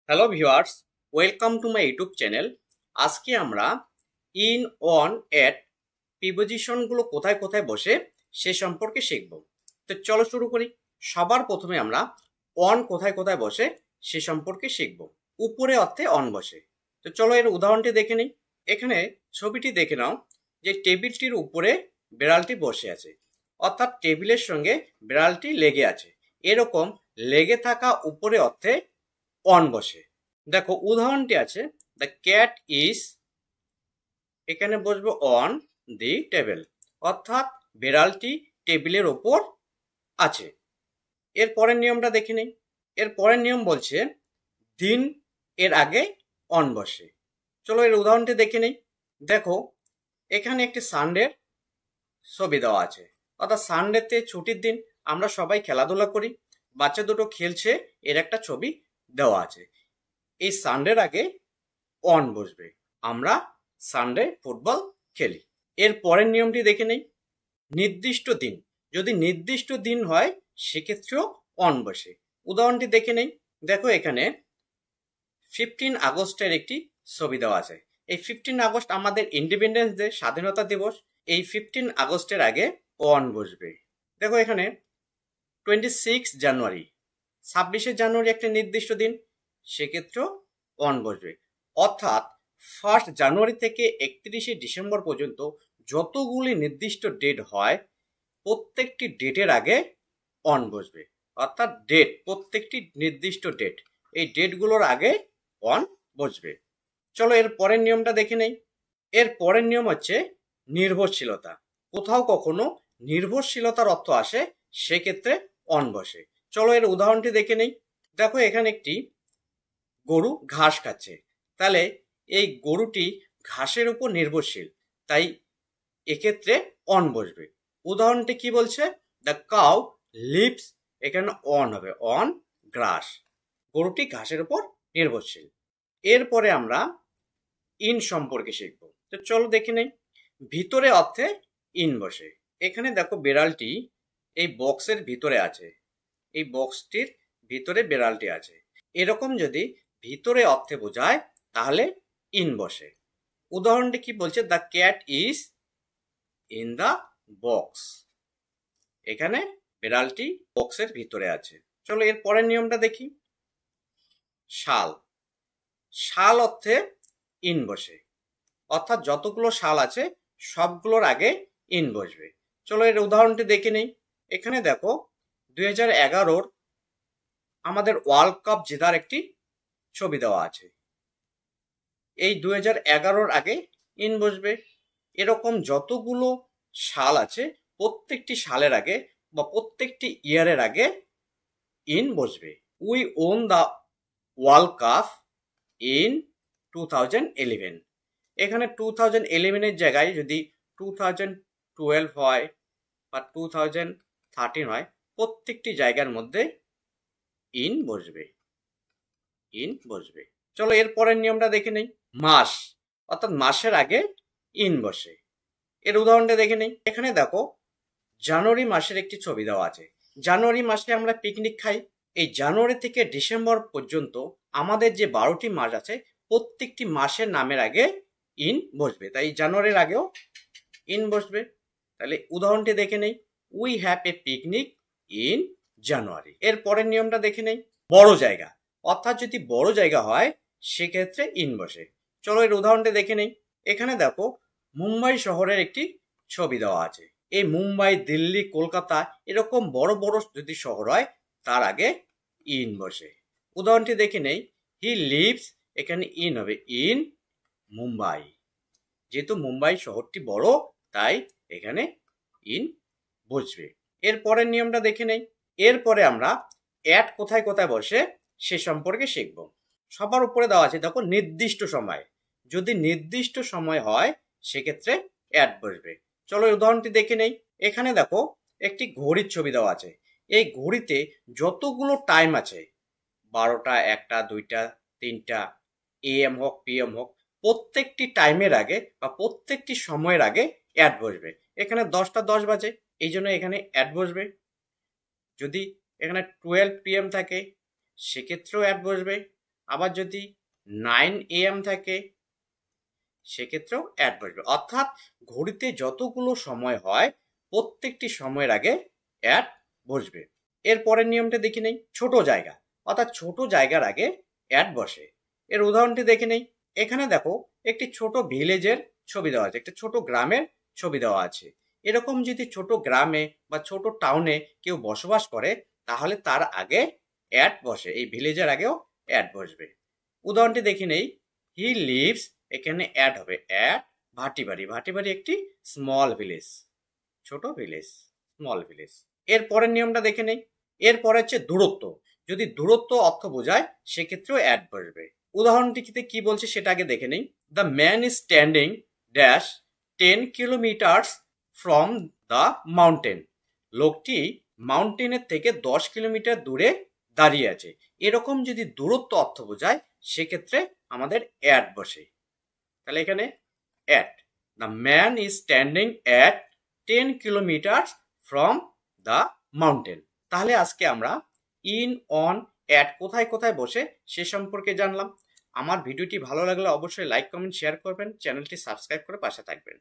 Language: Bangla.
Hello viewers, welcome to my YouTube channel. আজকে আমরা ইন, অন, এট প্রিপোজিশনগুলো কোথায় কোথায় বসে সে সম্পর্কে শিখব। তো চলো শুরু করি। সবার প্রথমে আমরা অন কোথায় কোথায় বসে সে সম্পর্কে শিখব। উপরে অর্থে অন বসে। তো চলো এর উদাহরণটি দেখে নিই। এখানে ছবিটি দেখে নাও যে টেবিলটির উপরে বিড়ালটি বসে আছে, অর্থাৎ টেবিলের সঙ্গে বিড়ালটি লেগে আছে। এরকম লেগে থাকা উপরে অর্থে অন বসে। দেখো উদাহরণটি আছে, দ্য ক্যাট ইজ, এখানে বসবে অন দি টেবিল, অর্থাৎ বিড়ালটি টেবিলের ওপর আছে। এর পরের নিয়মটা দেখে নেই। এর পরের নিয়ম বলছে দিন এর আগে অন বসে। চলো এর উদাহরণটি দেখে নেই। দেখো এখানে একটি সানডের ছবি দেওয়া আছে, অর্থাৎ সানডেতে ছুটির দিন আমরা সবাই খেলাধুলা করি, বাচ্চা দুটো খেলছে, এর একটা ছবি দেওয়া আছে। এই সানডের আগে অন বসবে, আমরা সানডে ফুটবল খেলি। এর পরের নিয়মটি দেখে নেই। নির্দিষ্ট দিন, যদি নির্দিষ্ট দিন হয় সেক্ষেত্রেও অন বসে। উদাহরণটি দেখে নেই। দেখো এখানে 15 আগস্টের একটি ছবি দেওয়া আছে। এই 15 আগস্ট আমাদের ইন্ডিপেন্ডেন্স ডে, স্বাধীনতা দিবস। এই 15 আগস্টের আগে অন বসবে। দেখো এখানে 26 জানুয়ারি, 26শে জানুয়ারি একটা নির্দিষ্ট দিন, সেক্ষেত্রেও অন বসবে। অর্থাৎ 1 জানুয়ারি থেকে 31শে ডিসেম্বর পর্যন্ত যতগুলি নির্দিষ্ট ডেট হয় প্রত্যেকটি ডেটের আগে অন বসবে। অর্থাৎ ডেট, প্রত্যেকটি নির্দিষ্ট ডেট, এই ডেটগুলোর আগে অন বসবে। চলো এর পরের নিয়মটা দেখে নেই। এর পরের নিয়ম হচ্ছে নির্ভরশীলতা। কোথাও কখনো নির্ভরশীলতার অর্থ আসে, সেক্ষেত্রে অন বসে। চলো এর উদাহরণটি দেখে নেই। দেখো এখানে একটি গরু ঘাস খাচ্ছে, তাহলে এই গরুটি ঘাসের উপর নির্ভরশীল, তাই এক্ষেত্রে অন বসবে। উদাহরণটি কি বলছে, দ্য কাউ লিভস, এখানে অন হবে, অন গ্রাস, গরুটি ঘাসের উপর নির্ভরশীল। এরপরে আমরা ইন সম্পর্কে শিখব। তো চলো দেখে নেই। ভিতরে অর্থে ইন বসে। এখানে দেখো বিড়ালটি এই বক্সের ভিতরে আছে, এই বক্সটির ভিতরে বিড়ালটি আছে। এরকম যদি ভিতরে অর্থে বোঝায় তাহলে ইন বসে। উদাহরণটি কি বলছে, the cat is in the box, এখানে বিড়ালটি বক্সের ভিতরে আছে। চলো এর পরের নিয়মটা দেখি। শাল, শাল অর্থে ইন বসে, অর্থাৎ যতগুলো শাল আছে সবগুলোর আগে ইন বসবে। চলো এর উদাহরণটি দেখে নেই। এখানে দেখো 2011-র আমাদের ওয়ার্ল্ড কাপ জেতার একটি ছবি দেওয়া আছে। এই 2011-র আগে ইন বসবে। এরকম যতগুলো সাল আছে প্রত্যেকটি সালের আগে বা প্রত্যেকটি ইয়ারের আগে ইন বসবে। We won the world cup in 2011, এখানে 2011-এর জায়গায় যদি 2012 হয় বা 2013 হয়, প্রত্যেকটি জায়গার মধ্যে ইন বসবে, ইন বসবে। চলো এর পরের নিয়মটা দেখে নেই। মাস, অর্থাৎ মাসের আগে ইন বসে। এর উদাহরণটা দেখে নেই। এখানে দেখো জানুয়ারি মাসের একটি ছবি দেওয়া আছে। জানুয়ারি মাসে আমরা পিকনিক খাই। এই জানুয়ারি থেকে ডিসেম্বর পর্যন্ত আমাদের যে 12টি মাস আছে প্রত্যেকটি মাসের নামের আগে ইন বসবে, তাই জানুয়ারির আগেও ইন বসবে। তাহলে উদাহরণটি দেখে নেই। We have a picnic in January. এর পরের নিয়মটা দেখে নেই। বড় জায়গা, অর্থাৎ যদি বড় জায়গা হয় সেক্ষেত্রে ইন বসে। চলো এর উদাহরণটি দেখে নেই। এখানে দেখো মুম্বাই শহরের একটি ছবি দেওয়া আছে। এই মুম্বাই, দিল্লি, কলকাতা এরকম বড় বড় যদি শহর হয় তার আগে ইন বসে। উদাহরণটি দেখে নেই। হি লিভস, এখানে ইন হবে, ইন মুম্বাই, যেহেতু মুম্বাই শহরটি বড় তাই এখানে ইন বসবে। এর পরের নিয়মটা দেখে নেই। এরপরে আমরা অ্যাট কোথায় কোথায় বসে সে সম্পর্কে শিখব। সবার উপরে দেওয়া আছে দেখো নির্দিষ্ট সময়, যদি নির্দিষ্ট সময় হয় সেক্ষেত্রে অ্যাট বসবে। চলো উদাহরণটি দেখে নেই। এখানে দেখো একটি ঘড়ির ছবি দেওয়া আছে। এই ঘড়িতে যতগুলো টাইম আছে, 12টা, 1টা, 2টা, 3টা, AM হোক PM হোক, প্রত্যেকটি টাইমের আগে বা প্রত্যেকটি সময়ের আগে অ্যাড বসবে। এখানে 10টা 10 বাজে, এই জন্য এখানে অ্যাড বসবে। যদি এখানে 12 PM থাকে সেক্ষেত্রেও অ্যাড বসবে। আবার যদি 9 AM থাকে সেক্ষেত্রেও অ্যাট বসবে। অর্থাৎ ঘড়িতে যতগুলো সময় হয় প্রত্যেকটি সময়ের আগে অ্যাট বসবে। এর পরের নিয়মটা দেখে নেই, ছোট জায়গা, অর্থাৎ ছোট জায়গার আগে অ্যাট বসে। এর উদাহরণটি দেখে নেই। এখানে দেখো একটি ছোট ভিলেজের ছবি দেওয়া আছে, একটা ছোট গ্রামের ছবি দেওয়া আছে। এরকম যদি ছোট গ্রামে বা ছোট টাউনে কেউ বসবাস করে তাহলে তার আগে অ্যাট বসে, এই ভিলেজের আগেও অ্যাট বসবে। উদাহরণটি দেখে নেই, হি লিভস, এখানে অ্যাড হবে অ্যাট ভাটিবাড়ি। ভাটিবাড়ি একটি স্মল ভিলেজ, ছোট ভিলেজ, স্মল ভিলেজ। এর পরের নিয়মটা দেখে নেই। এরপরে হচ্ছে দূরত্ব। যদি দূরত্ব অর্থ বোঝায় সেক্ষেত্রেও অ্যাড বসবে। উদাহরণটিতে কি বলছে সেটা আগে দেখে নেই। The man is standing dash 10 kilometres from the mountain. লোকটি মাউন্টেনের থেকে 10 কিলোমিটার দূরে দাঁড়িয়ে আছে। এরকম যদি দূরত্ব অর্থ বোঝায় সেক্ষেত্রে আমাদের অ্যাট বসে। তাহলে এখানে at, the man is standing at 10 kilometre from the mountain. তাহলে আজকে আমরা ইন, অন, অ্যাট কোথায় কোথায় বসে সে সম্পর্কে জানলাম। আমার ভিডিওটি ভালো লাগলে অবশ্যই লাইক, কমেন্ট, শেয়ার করবেন, চ্যানেলটি সাবস্ক্রাইব করে পাশে থাকবেন।